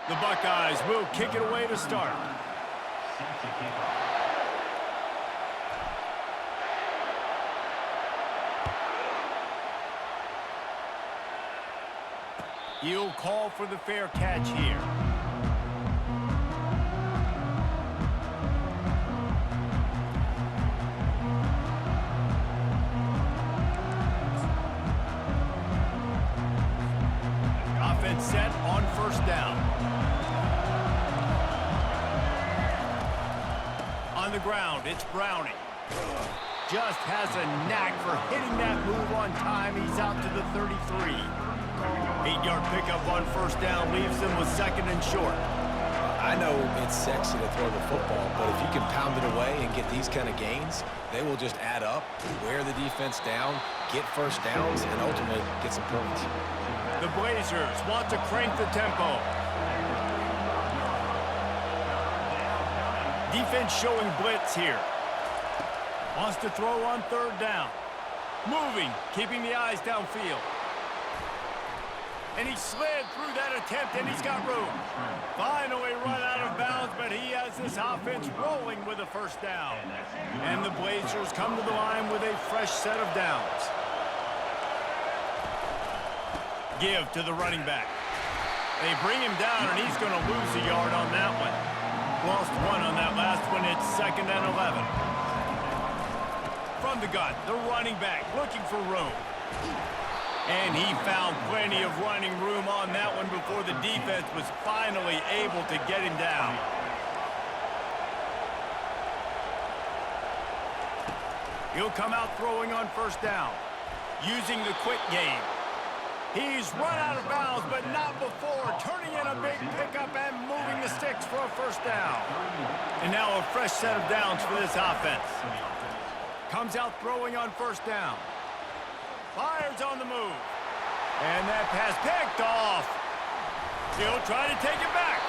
The Buckeyes will kick it away to start. He'll call for the fair catch here. Offense set on first down. On the ground, it's Browning. Just has a knack for hitting that move on time. He's out to the 33. 8-yard pickup on first down leaves them with second and short. I know it's sexy to throw the football, but if you can pound it away and get these kind of gains, they will just add up, wear the defense down, get first downs, and ultimately get some points. The Blazers want to crank the tempo. Defense showing blitz here. Wants to throw on third down. Moving, keeping the eyes downfield. And he slid through that attempt, and he's got room. Finally run out of bounds, but he has this offense rolling with a first down. And the Blazers come to the line with a fresh set of downs. Give to the running back. They bring him down, and he's going to lose a yard on that one. Lost one on that last one. It's 2nd and 11. From the gun, the running back looking for room. And he found plenty of running room on that one before the defense was finally able to get him down. He'll come out throwing on first down, using the quick game. He's run out of bounds, but not before, turning in a big pickup and moving the sticks for a first down. And now a fresh set of downs for this offense. Comes out throwing on first down. Fires on the move. And that pass picked off. He'll try to take it back.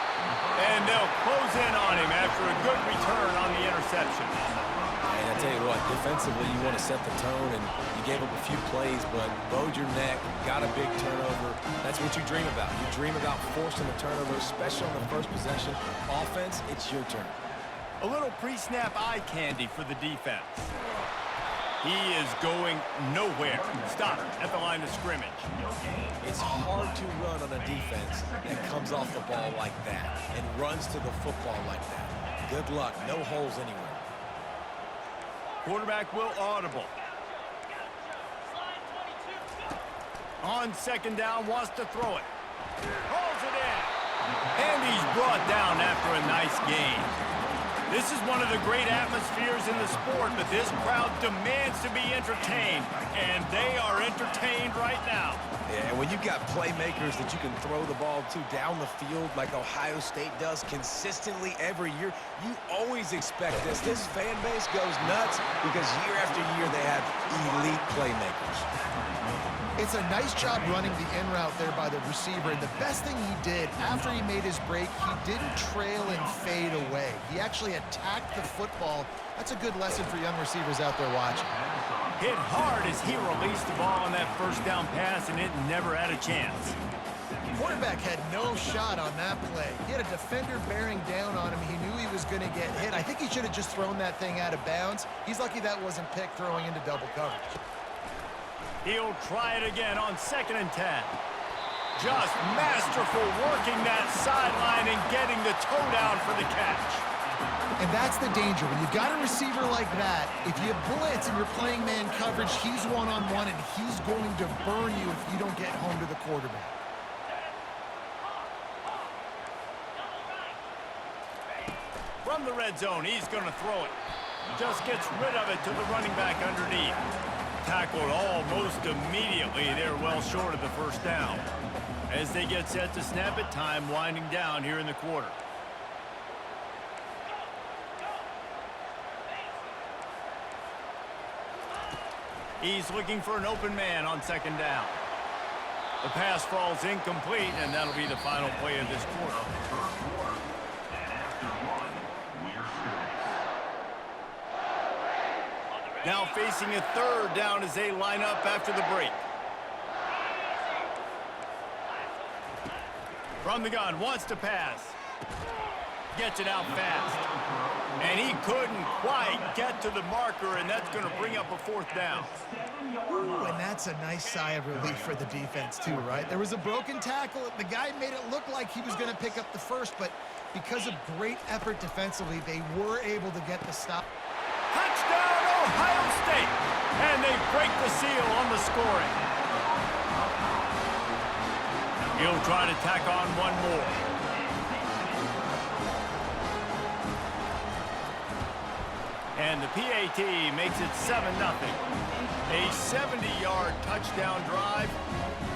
And they'll close in on him after a good return on the interception. And I tell you what, defensively, you want to set the tone, and you gave up a few plays, but bowed your neck, got a big turnover. That's what you dream about. You dream about forcing a turnover, especially on the first possession. Offense, it's your turn. A little pre-snap eye candy for the defense. He is going nowhere. Stop at the line of scrimmage. It's hard to run on a defense that comes off the ball like that and runs to the football like that. Good luck. No holes anywhere. Quarterback will audible. On second down, wants to throw it. Holds it in. And he's brought down after a nice gain. This is one of the great atmospheres in the sport, but this crowd demands to be entertained, and they are entertained right now. Yeah, and when you've got playmakers that you can throw the ball to down the field like Ohio State does consistently every year, you always expect this. This fan base goes nuts because year after year they have elite playmakers. It's a nice job running the in route there by the receiver, and the best thing he did after he made his break, he didn't trail and fade away. He actually attacked the football. That's a good lesson for young receivers out there watching. Hit hard as he released the ball on that first down pass, and it never had a chance. The quarterback had no shot on that play. He had a defender bearing down on him. He knew he was going to get hit. I think he should have just thrown that thing out of bounds. He's lucky that wasn't picked throwing into double coverage. He'll try it again on 2nd and 10. Just masterful working that sideline and getting the toe down for the catch. And that's the danger. When you've got a receiver like that, if you blitz and you're playing man coverage, he's one-on-one, and he's going to burn you if you don't get home to the quarterback. From the red zone, he's going to throw it. Just gets rid of it to the running back underneath. Tackled almost immediately. They're well short of the first down. As they get set to snap it, time winding down here in the quarter. He's looking for an open man on second down. The pass falls incomplete, and that'll be the final play of this quarter. Now facing a third down as they line up after the break. From the gun, wants to pass. Gets it out fast. And he couldn't quite get to the marker, and that's going to bring up a fourth down. Ooh, and that's a nice sigh of relief for the defense too, right? There was a broken tackle. The guy made it look like he was going to pick up the first, but because of great effort defensively, they were able to get the stop. Touchdown, Ohio State! And they break the seal on the scoring. He'll try to tack on one more. And the PAT makes it 7-0. A 70-yard touchdown drive,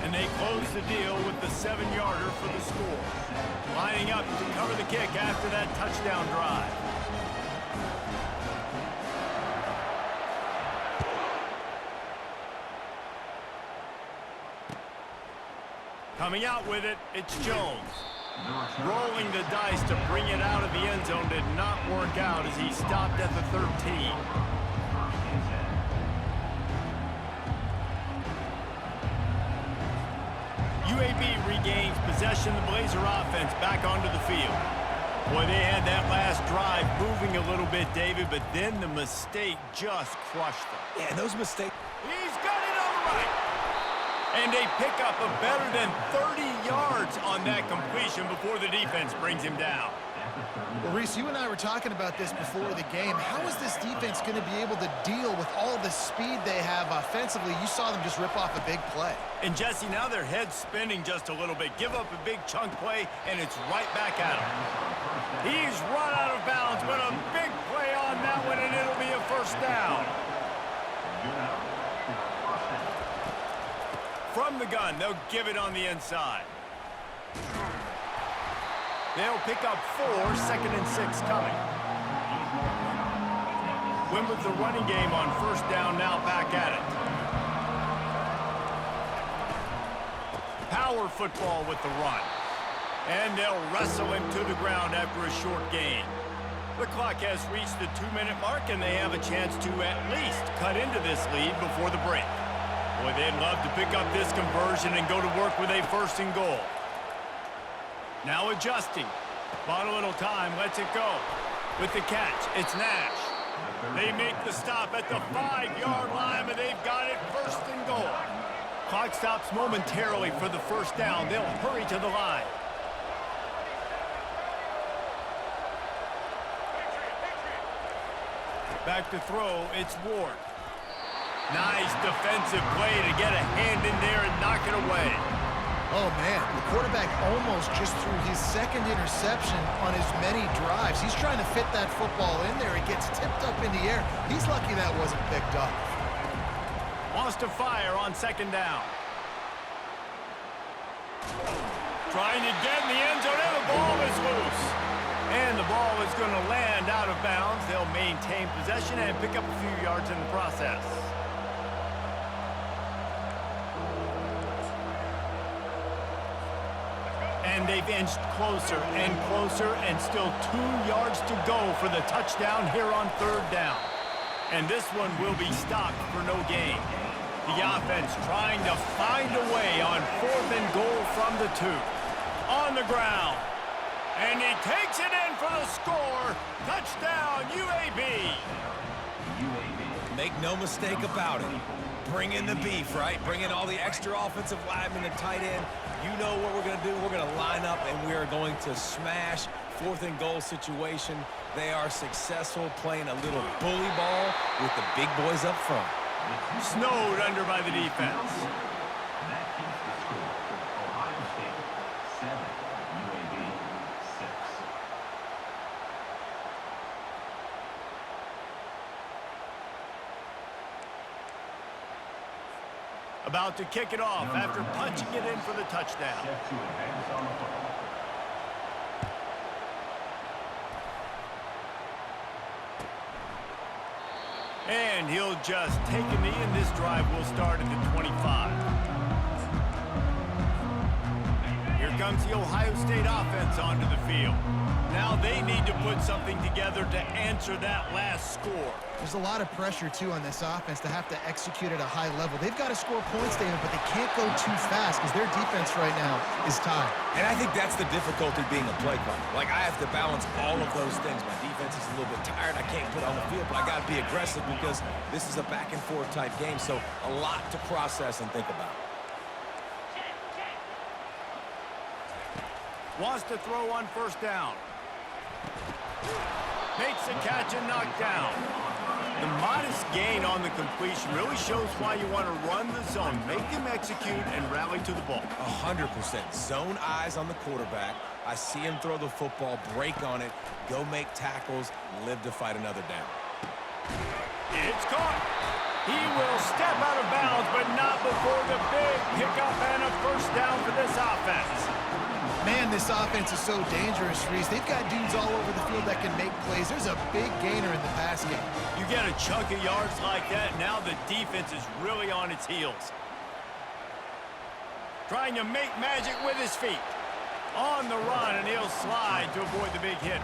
and they close the deal with the 7-yarder for the score. Lining up to cover the kick after that touchdown drive. Coming out with it, it's Jones. Rolling the dice to bring it out of the end zone did not work out as he stopped at the 13. UAB regains possession. The Blazer offense back onto the field. Boy, they had that last drive moving a little bit, David, but then the mistake just crushed them. Yeah, those mistakes. He's got it on the right. And they pick up a better than 30 yards on that completion before the defense brings him down. Well, Reese, you and I were talking about this before the game. How is this defense going to be able to deal with all the speed they have offensively? You saw them just rip off a big play. And Jesse, now their head's spinning just a little bit. Give up a big chunk play, and it's right back at him. He's run out of bounds, but a big play on that one, and it'll be a first down. From the gun, they'll give it on the inside. They'll pick up 4, 2nd and 6 coming. Win with the running game on first down, now back at it. Power football with the run. And they'll wrestle him to the ground after a short gain. The clock has reached the 2-minute mark, and they have a chance to at least cut into this lead before the break. Boy, they'd love to pick up this conversion and go to work with a 1st and goal. Now adjusting. Bought a little time, lets it go. With the catch, it's Nash. They make the stop at the 5-yard line, but they've got it 1st and goal. Clock stops momentarily for the first down. They'll hurry to the line. Back to throw, it's Ward. Nice defensive play to get a hand in there and knock it away. Oh, man, the quarterback almost just threw his 2nd interception on as many drives. He's trying to fit that football in there. It gets tipped up in the air. He's lucky that wasn't picked up. Wants to fire on 2nd down. Trying to get in the end zone, and the ball is loose. And the ball is going to land out of bounds. They'll maintain possession and pick up a few yards in the process. And they've inched closer and closer, and still 2 yards to go for the touchdown here on 3rd down. And this one will be stopped for no gain. The offense trying to find a way on 4th and goal from the 2. On the ground. And he takes it in for the score. Touchdown, UAB. Make no mistake about it. Bring in the beef, right? Bring in all the extra offensive linemen and tight end. You know what we're going to do. We're going to line up, and we are going to smash 4th and goal situation. They are successful playing a little bully ball with the big boys up front. Snowed under by the defense. That keeps the score for Ohio State 7, UAB 6. About to kick it off after punching it in for the touchdown. Set to advance on the football. And he'll just take a knee, and this drive will start at the 25. Here comes the Ohio State offense onto the field. Now they need to put something together to answer that last score. There's a lot of pressure, too, on this offense to have to execute at a high level. They've got to score points, David, but they can't go too fast because their defense right now is tired. And I think that's the difficulty being a play caller. Like, I have to balance all of those things. My defense is a little bit tired. I can't put on the field, but I got to be aggressive because this is a back-and-forth type game, so a lot to process and think about. Wants to throw on first down. Makes the catch and knocked down. The modest gain on the completion really shows why you want to run the zone, make him execute, and rally to the ball. 100%. Zone eyes on the quarterback. I see him throw the football, break on it, go make tackles, live to fight another down. It's caught. He will step out of bounds, but not before the big pickup and a first down for this offense. Man, this offense is so dangerous, Reese. They've got dudes all over the field that can make plays. There's a big gainer in the pass game. You get a chunk of yards like that, now the defense is really on its heels. Trying to make magic with his feet. On the run, and he'll slide to avoid the big hit.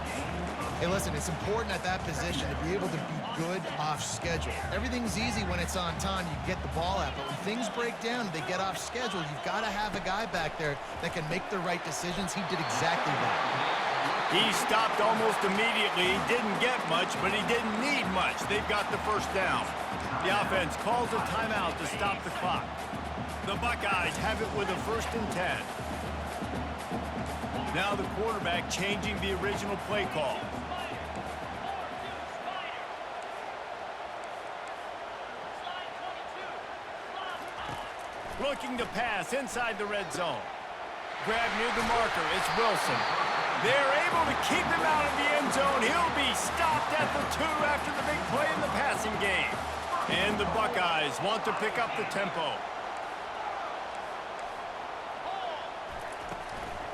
Hey, listen, it's important at that position to be able to be good off schedule. Everything's easy when it's on time, you get the ball out, but when things break down and they get off schedule, you've got to have a guy back there that can make the right decisions. He did exactly that. He stopped almost immediately. He didn't get much, but he didn't need much. They've got the first down. The offense calls a timeout to stop the clock. The Buckeyes have it with a 1st and 10. Now the quarterback changing the original play call. Looking to pass inside the red zone. Grab near the marker. It's Wilson. They're able to keep him out of the end zone. He'll be stopped at the 2 after the big play in the passing game. And the Buckeyes want to pick up the tempo.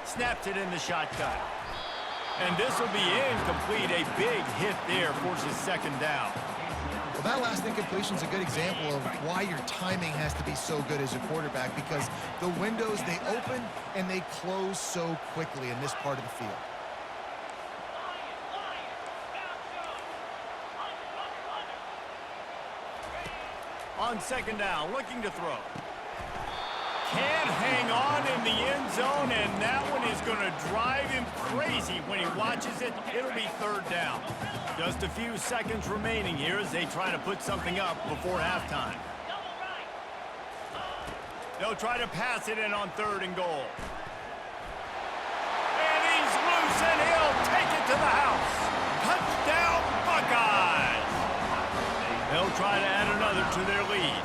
Snaps it in the shotgun. And this will be incomplete. A big hit there forces 2nd down. Well, that last incompletion is a good example of why your timing has to be so good as a quarterback, because the windows, they open and they close so quickly in this part of the field. On 2nd down, looking to throw. Can't hang on in the end zone, and that one is going to drive him crazy when he watches it. It'll be 3rd down. Just a few seconds remaining here as they try to put something up before halftime. They'll try to pass it in on 3rd and goal. And he's loose, and he'll take it to the house. Touchdown, Buckeyes! They'll try to add another to their lead.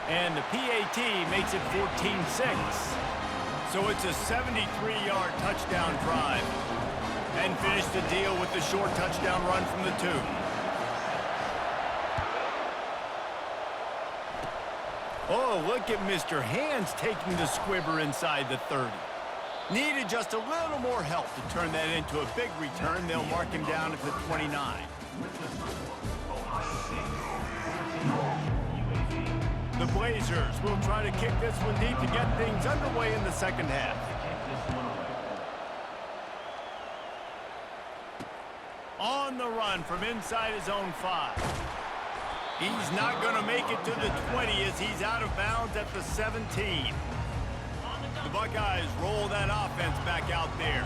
And the PAT makes it 14-6. So it's a 73-yard touchdown drive. And finish the deal with the short touchdown run from the 2. Oh, look at Mr. Hands taking the squibber inside the 30. Needed just a little more help to turn that into a big return. They'll mark him down at the 29. The Blazers will try to kick this one deep to get things underway in the 2nd half. On the run from inside his own 5. He's not going to make it to the 20 as he's out of bounds at the 17. The Buckeyes roll that offense back out there.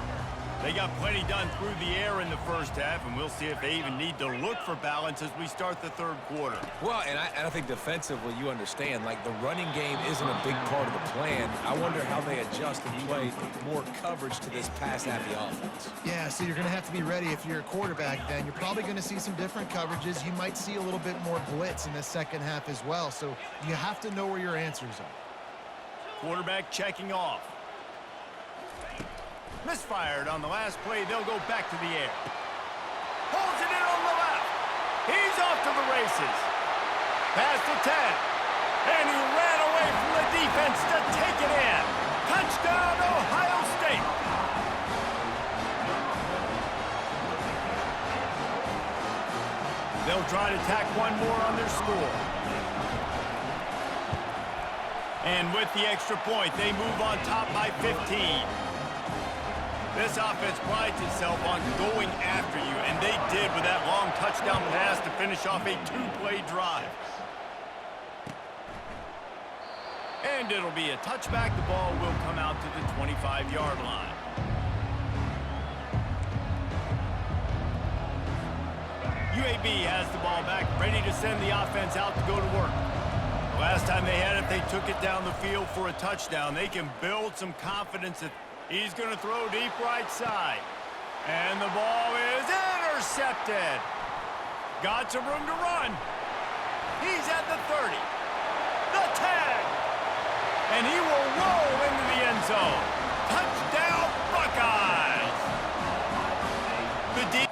They got plenty done through the air in the 1st half, and we'll see if they even need to look for balance as we start the 3rd quarter. Well, and I think defensively, you understand, like, the running game isn't a big part of the plan. I wonder how they adjust and play more coverage to this pass-happy offense. Yeah, so you're going to have to be ready if you're a quarterback then. You're probably going to see some different coverages. You might see a little bit more blitz in the 2nd half as well, so you have to know where your answers are. Quarterback checking off. Misfired on the last play. They'll go back to the air. Holds it in on the left. He's off to the races. Past the 10. And he ran away from the defense to take it in. Touchdown, Ohio State. They'll try to tack one more on their score. And with the extra point, they move on top by 15. This offense prides itself on going after you, and they did with that long touchdown pass to finish off a two-play drive. And it'll be a touchback. The ball will come out to the 25-yard line. UAB has the ball back, ready to send the offense out to go to work. The last time they had it, they took it down the field for a touchdown. They can build some confidence that he's going to throw deep right side. And the ball is intercepted. Got some room to run. He's at the 30, the 10, and he will roll into the end zone. Touchdown, Buckeyes! The deep.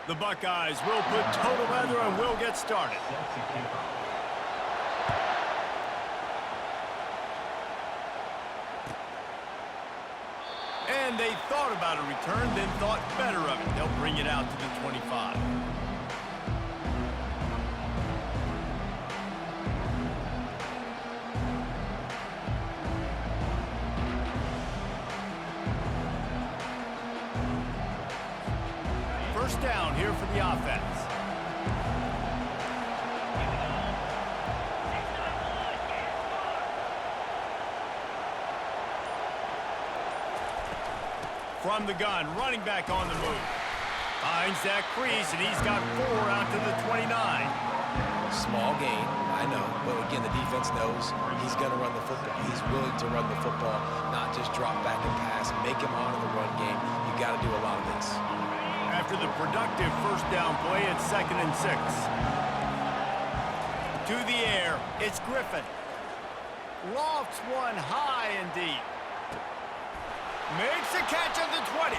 The Buckeyes will put total leather and will get started. And they thought about a return, then thought better of it. They'll bring it out to the 25. First down here for the offense. From the gun, running back on the move. Finds that crease, and he's got 4 out to the 29. Small gain, I know, but again, the defense knows he's going to run the football. He's willing to run the football, not just drop back and pass, make him honor the run game. You got to do a lot of this. After the productive first down play, it's 2nd and 6. To the air, it's Griffin. Lofts one high and deep. Makes a catch at the 20.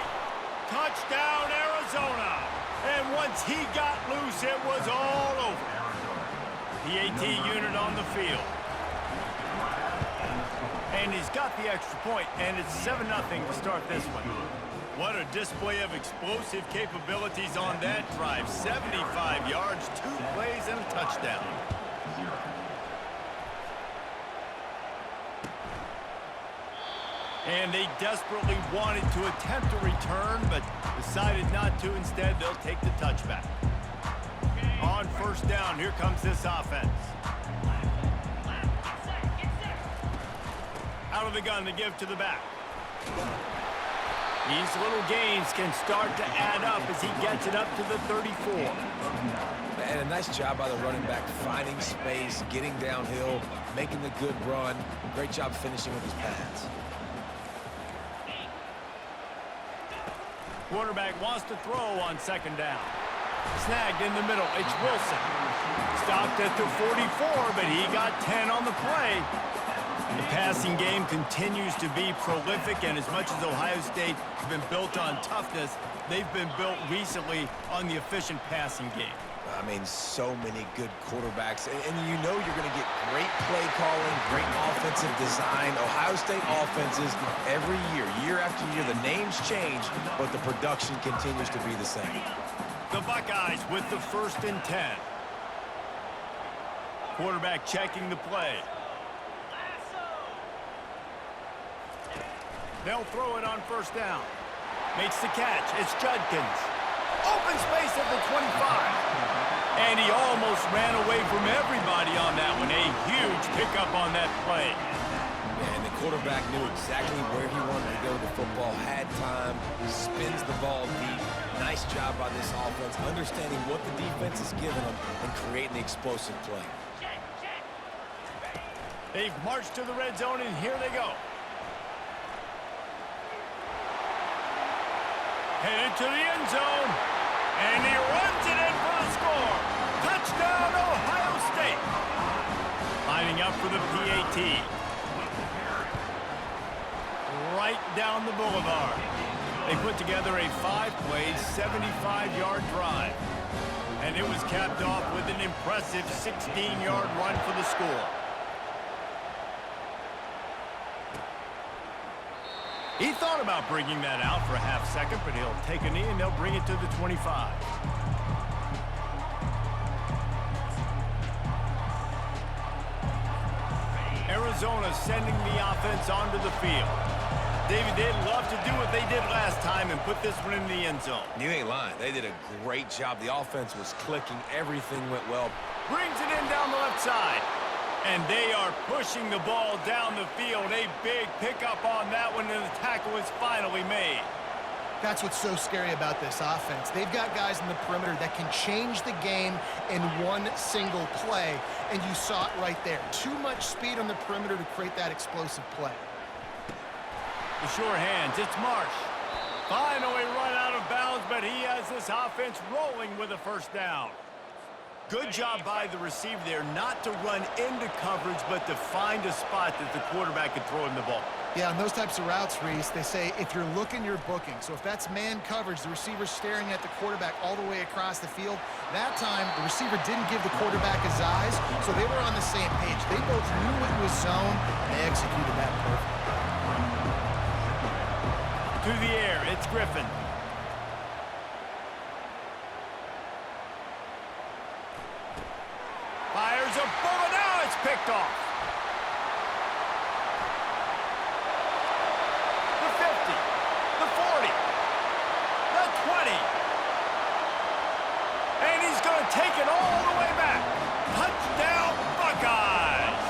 Touchdown, Arizona. And once he got loose, it was all over. The AT unit on the field. And he's got the extra point, and it's 7-0 to start this one. What a display of explosive capabilities on that drive. 75 yards, 2 plays, and a touchdown. And they desperately wanted to attempt a return, but decided not to. Instead, they'll take the touchback. On first down, here comes this offense. Out of the gun to give to the back. These little gains can start to add up as he gets it up to the 34. And a nice job by the running back, finding space, getting downhill, making the good run. Great job finishing with his pads. Quarterback wants to throw on 2nd down. Snagged in the middle. It's Wilson. Stopped at the 44, but he got 10 on the play. The passing game continues to be prolific, and as much as Ohio State has been built on toughness, they've been built recently on the efficient passing game. I mean, so many good quarterbacks, and you know you're going to get great play calling, great offensive design. Ohio State offenses every year after year, the names change, but the production continues to be the same. The Buckeyes with the 1st and 10. Quarterback checking the play. They'll throw it on 1st down. Makes the catch. It's Judkins. Open space at the 25. And he almost ran away from everybody on that one. A huge pickup on that play. And the quarterback knew exactly where he wanted to go with the football, had time, spins the ball deep. Nice job by this offense, understanding what the defense is giving them and creating the explosive play. They've marched to the red zone, and here they go. Headed to the end zone, and he runs it in for the score. Touchdown, Ohio State. Lining up for the PAT. Right down the boulevard. They put together a 5-play, 75-yard drive. And it was capped off with an impressive 16-yard run for the score. He thought about bringing that out for a half second, but he'll take a knee and they'll bring it to the 25. Arizona sending the offense onto the field. David, they'd love to do what they did last time and put this one in the end zone. You ain't lying. They did a great job. The offense was clicking. Everything went well. Brings it in down the left side. And they are pushing the ball down the field. A big pickup on that one, and the tackle is finally made. That's what's so scary about this offense. They've got guys in the perimeter that can change the game in one single play, and you saw it right there. Too much speed on the perimeter to create that explosive play. The sure hands, it's Marsh. Finally run out of bounds, but he has this offense rolling with a 1st down. Good job by the receiver there, not to run into coverage, but to find a spot that the quarterback could throw him the ball. Yeah, on those types of routes, Reese, they say if you're looking, you're booking. So if that's man coverage, the receiver's staring at the quarterback all the way across the field. That time, the receiver didn't give the quarterback his eyes, so they were on the same page. They both knew it was zone, and they executed that perfectly. To the air, it's Griffin. Fires a bullet, now it's picked off. The 50, the 40, the 20. And he's going to take it all the way back. Touchdown, Buckeyes.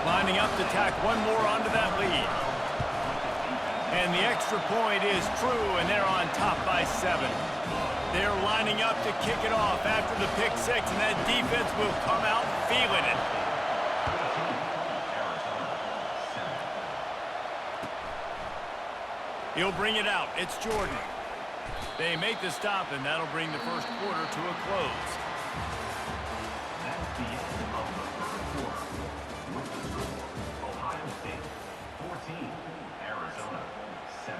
Lining up to tack one more onto that lead. And the extra point is true, and they're on top by 7. They're lining up to kick it off after the pick 6, and that defense will come out feeling it. He'll bring it out. It's Jordan. They make the stop, and that'll bring the 1st quarter to a close. That's the end of the 3rd quarter. With the score, Ohio State 14, Arizona 7.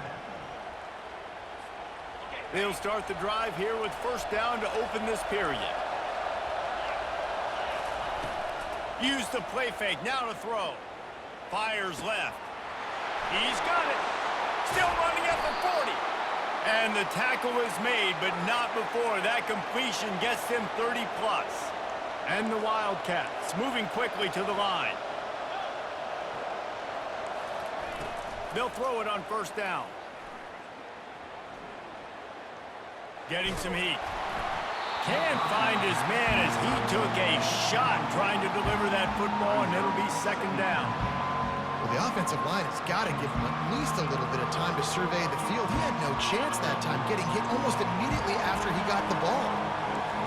They'll start the drive here with 1st down to open this period. Use the play fake, now to throw. Fires left. He's got it. Still running at the 40. And the tackle is made, but not before that completion gets them 30+. And the Wildcats moving quickly to the line. They'll throw it on 1st down. Getting some heat. Can't find his man as he took a shot trying to deliver that football, and it'll be 2nd down. Well, the offensive line has got to give him at least a little bit of time to survey the field. He had no chance that time, getting hit almost immediately after he got the ball.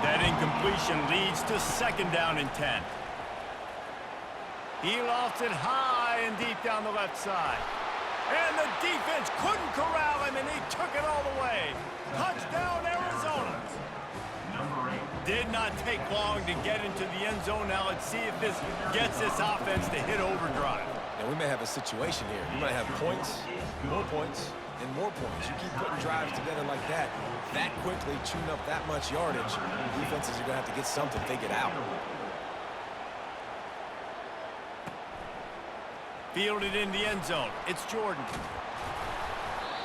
That incompletion leads to 2nd down and 10. He lofts it high and deep down the left side. And the defense couldn't corral him, and he took it all the way. Touchdown, Arizona. Number 8. did not take long to get into the end zone. Now let's see if this gets this offense to hit overdrive. And we may have a situation here. We might have points, and more points. You keep putting drives together like that quickly, chewing up that much yardage, defenses are going to have to get something figured out. Fielded in the end zone. It's Jordan.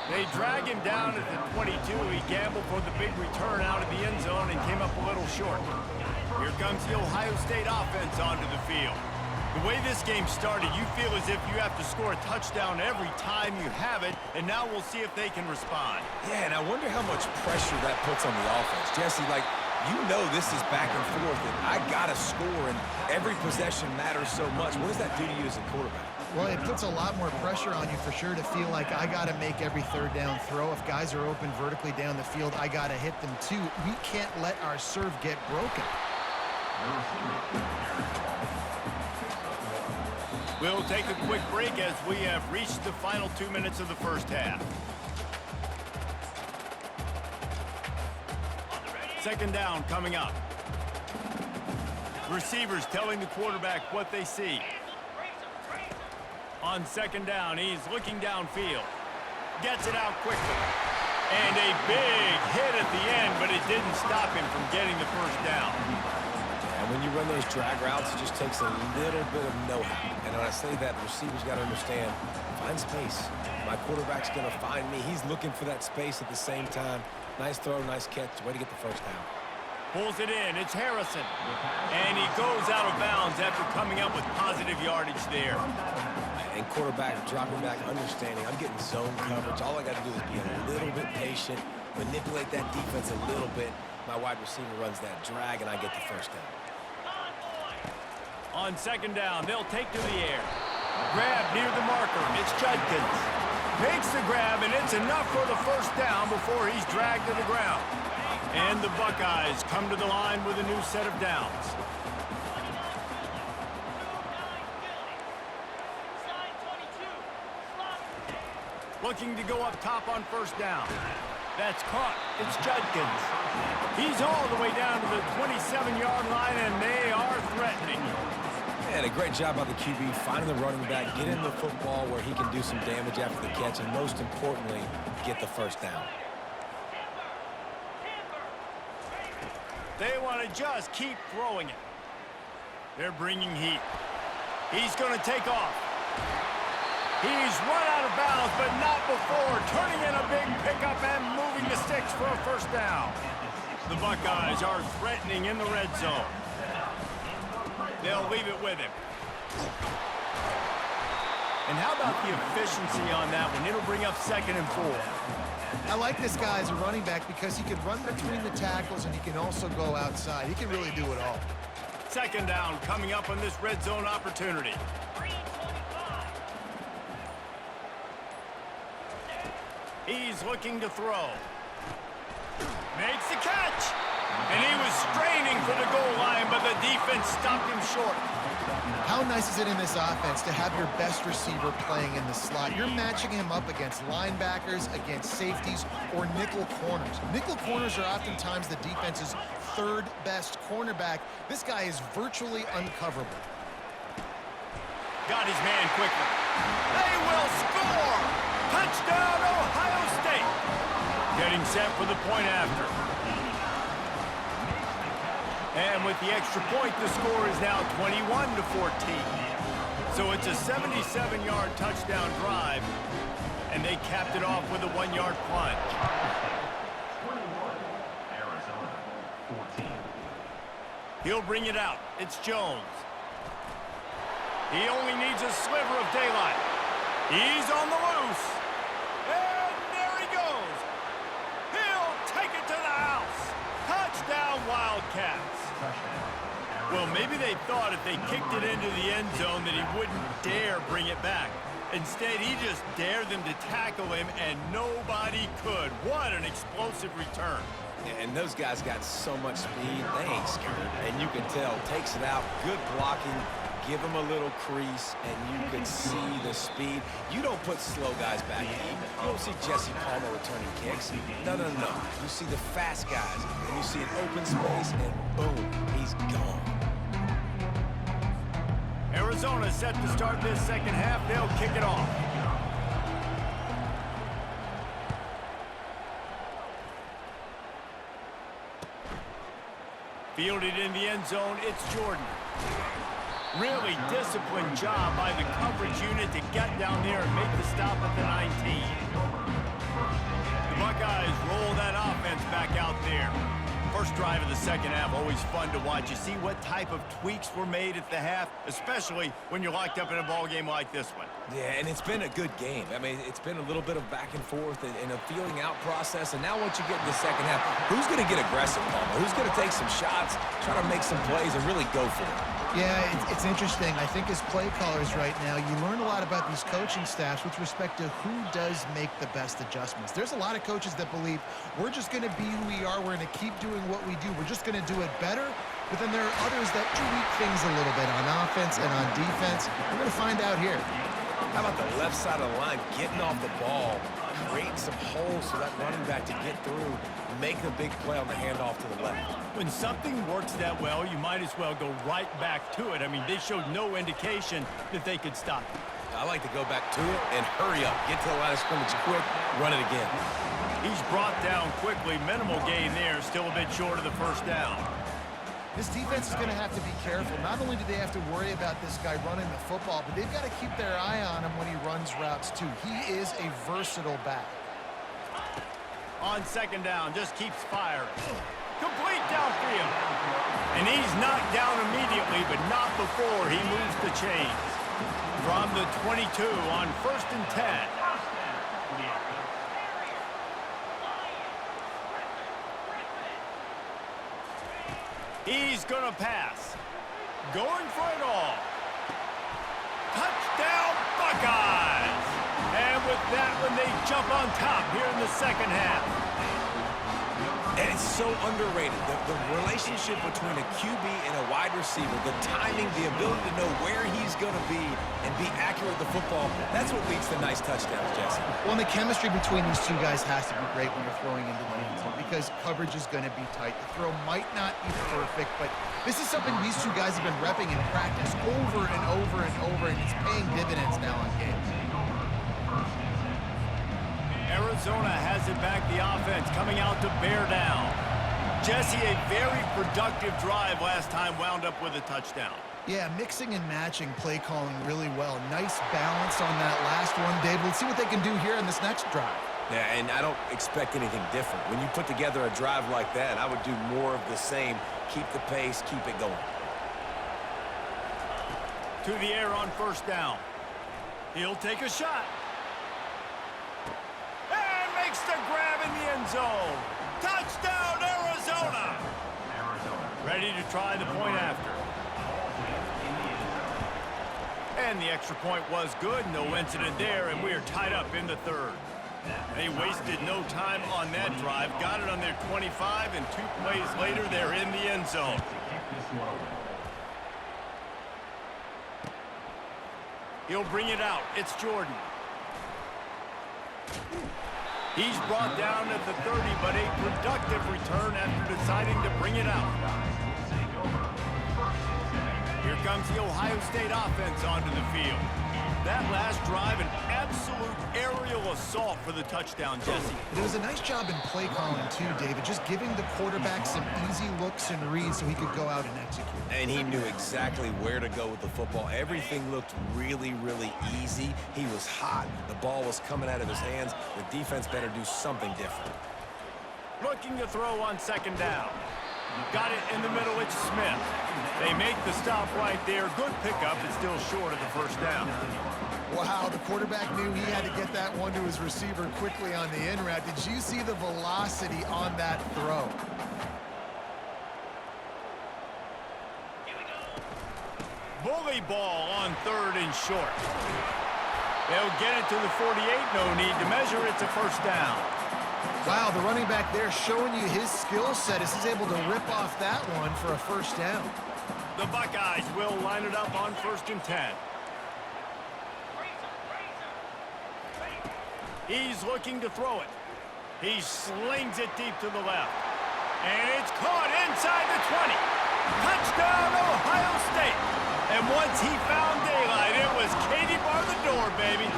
They drag him down at the 22. He gambled for the big return out of the end zone and came up a little short. Here comes the Ohio State offense onto the field. The way this game started, you feel as if you have to score a touchdown every time you have it, and now we'll see if they can respond. Yeah, and I wonder how much pressure that puts on the offense. Jesse, like, you know this is back and forth, and I got to score, and every possession matters so much. What does that do to you as a quarterback? Well, it puts a lot more pressure on you for sure to feel like I got to make every third down throw. If guys are open vertically down the field, I got to hit them too. We can't let our serve get broken. We'll take a quick break as we have reached the final 2 minutes of the first half. Second down coming up. Receivers telling the quarterback what they see. On second down, he's looking downfield. Gets it out quickly. And a big hit at the end, but it didn't stop him from getting the first down. And when you run those drag routes, it just takes a little bit of know-how. And when I say that, the receivers got to understand, find space. My quarterback's going to find me. He's looking for that space at the same time. Nice throw, nice catch. Way to get the first down. Pulls it in. It's Harrison. And he goes out of bounds after coming up with positive yardage there. And quarterback dropping back, understanding I'm getting zone coverage. All I got to do is be a little bit patient, manipulate that defense a little bit. My wide receiver runs that drag, and I get the first down. On second down, they'll take to the air. Grab near the marker. It's Judkins. Makes the grab, and it's enough for the first down before he's dragged to the ground. And the Buckeyes come to the line with a new set of downs. Looking to go up top on first down. That's caught. It's Judkins. He's all the way down to the 27-yard line, and they are threatening. And a great job by the QB finding the running back, get him the football where he can do some damage after the catch, and most importantly, get the first down. They want to just keep throwing it. They're bringing heat. He's going to take off. He's run out of bounds, but not before turning in a big pickup and moving the sticks for a first down. The Buckeyes are threatening in the red zone. They'll leave it with him. And how about the efficiency on that one? It'll bring up 2nd and 4. I like this guy as a running back because he can run between the tackles and he can also go outside. He can really do it all. Second down coming up on this red zone opportunity. He's looking to throw. Makes the catch. And he was straining for the goal line, but the defense stopped him short. How nice is it in this offense to have your best receiver playing in the slot? You're matching him up against linebackers, against safeties, or nickel corners. Nickel corners are oftentimes the defense's third best cornerback. This guy is virtually uncoverable. Got his man quickly. They will score! Touchdown, Ohio State! Getting set for the point after. And with the extra point, the score is now 21-14. So it's a 77-yard touchdown drive, and they capped it off with a 1-yard plunge. 21, Arizona, 14. He'll bring it out. It's Jones. He only needs a sliver of daylight. He's on the loose. And there he goes. He'll take it to the house. Touchdown, Wildcats. Well, maybe they thought if they kicked it into the end zone that he wouldn't dare bring it back. Instead, he just dared them to tackle him, and nobody could. What an explosive return. Yeah, and those guys got so much speed, they ain't scared. And you can tell, takes it out, good blocking, give him a little crease, and you can see the speed. You don't put slow guys back in. You don't see Jesse Palmer returning kicks. No. You see the fast guys, and you see an open space, and boom, he's gone. Arizona set to start this second half. They'll kick it off. Fielded in the end zone, it's Jordan. Really disciplined job by the coverage unit to get down there and make the stop at the 19. The Buckeyes roll that offense back out there. First drive of the second half, always fun to watch. You see what type of tweaks were made at the half, especially when you're locked up in a ball game like this one. Yeah, and it's been a good game. I mean, it's been a little bit of back and forth and a feeling out process. And now once you get in the second half, who's going to get aggressive, Palmer? Who's going to take some shots, try to make some plays, and really go for it? Yeah, it's interesting. I think as play callers right now, you learn a lot about these coaching staffs with respect to who does make the best adjustments. There's a lot of coaches that believe we're just going to be who we are. We're going to keep doing what we do. We're just going to do it better. But then there are others that tweak things a little bit on offense and on defense. We're going to find out here. How about the left side of the line, getting off the ball, creating some holes for that running back to get through, make the big play on the handoff to the left. When something works that well, you might as well go right back to it. I mean, they showed no indication that they could stop it. I like to go back to it and hurry up. Get to the line of scrimmage quick, run it again. He's brought down quickly. Minimal gain there, still a bit short of the first down. This defense is going to have to be careful. Not only do they have to worry about this guy running the football, but they've got to keep their eye on him when he runs routes, too. He is a versatile back. On second down, just keeps firing. Complete downfield. And he's knocked down immediately, but not before he moves the chains. From the 22 on 1st and 10. He's going to pass. Going for it all. Touchdown, Buckeyes! And with that one, they jump on top here in the second half. And it's so underrated. The relationship between a QB and a wide receiver, the timing, the ability to know where he's going to be and be accurate with the football, that's what leads to nice touchdowns, Jesse. Well, and the chemistry between these two guys has to be great when you're throwing into the end zone because coverage is going to be tight. The throw might not be perfect, but this is something these two guys have been repping in practice over and over and over, and it's paying dividends now on games. Arizona has it back, the offense coming out to bear down. Jesse, a very productive drive last time, wound up with a touchdown. Yeah, mixing and matching play calling really well. Nice balance on that last one, Dave. Let's see what they can do here in this next drive. Yeah, and I don't expect anything different. When you put together a drive like that, I would do more of the same. Keep the pace, keep it going. To the air on first down. He'll take a shot. And makes the grab in the end zone. Touchdown, Arizona! Ready to try the point after. And the extra point was good. No incident there, and we are tied up in the third. They wasted no time on that drive. Got it on their 25, and 2 plays later, they're in the end zone. He'll bring it out. It's Jordan. He's brought down at the 30, but a productive return after deciding to bring it out. Here comes the Ohio State offense onto the field. That last drive, an absolute aerial assault for the touchdown, Jesse. It was a nice job in play calling, too, David, just giving the quarterback some easy looks and reads so he could go out and execute. And he knew exactly where to go with the football. Everything looked really, really easy. He was hot. The ball was coming out of his hands. The defense better do something different. Looking to throw on second down. Got it in the middle, it's Smith. They make the stop right there. Good pickup, it's still short of the first down. Wow, the quarterback knew he had to get that one to his receiver quickly on the in route. Did you see the velocity on that throw? Bully ball on third and short. They'll get it to the 48. No need to measure. It's a first down. Wow, the running back there showing you his skill set as he's able to rip off that one for a first down. The Buckeyes will line it up on 1st and 10. He's looking to throw it. He slings it deep to the left. And it's caught inside the 20. Touchdown, Ohio State. And once he found daylight, it was Katie bar the door, baby.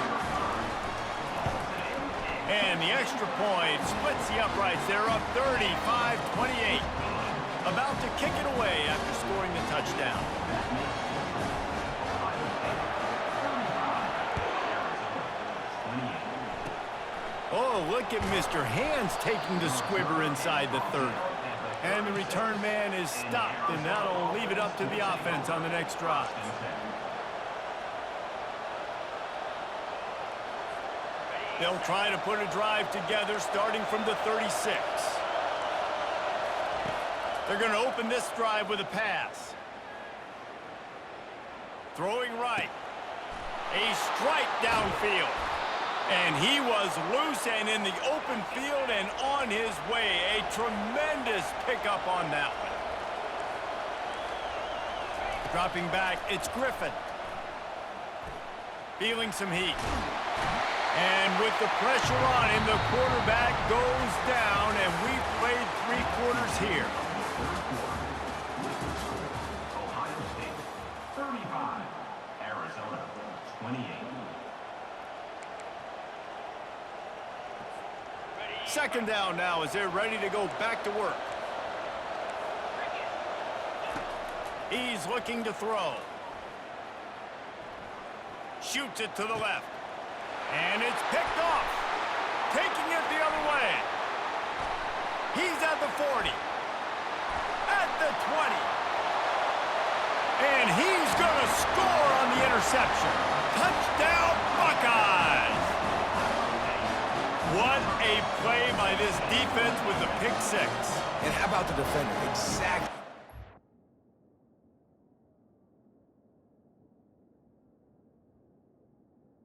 And the extra point splits the uprights. They're up 35-28. About to kick it away after scoring the touchdown. Oh, look at Mr. Hands taking the squibber inside the 30. And the return man is stopped, and that'll leave it up to the offense on the next drive. They'll try to put a drive together starting from the 36. They're going to open this drive with a pass. Throwing right. A strike downfield. And he was loose and in the open field and on his way. A tremendous pickup on that one. Dropping back, it's Griffin. Feeling some heat. And with the pressure on him, the quarterback goes down, and we've played 3 quarters here. Ohio State 35, Arizona 28. Second down now as they're ready to go back to work. He's looking to throw. Shoots it to the left. And it's picked off. Taking it the other way. He's at the 40. At the 20. And he's going to score on the interception. Touchdown, Buckeyes! What a play by this defense with the pick 6. And how about the defender? Exactly.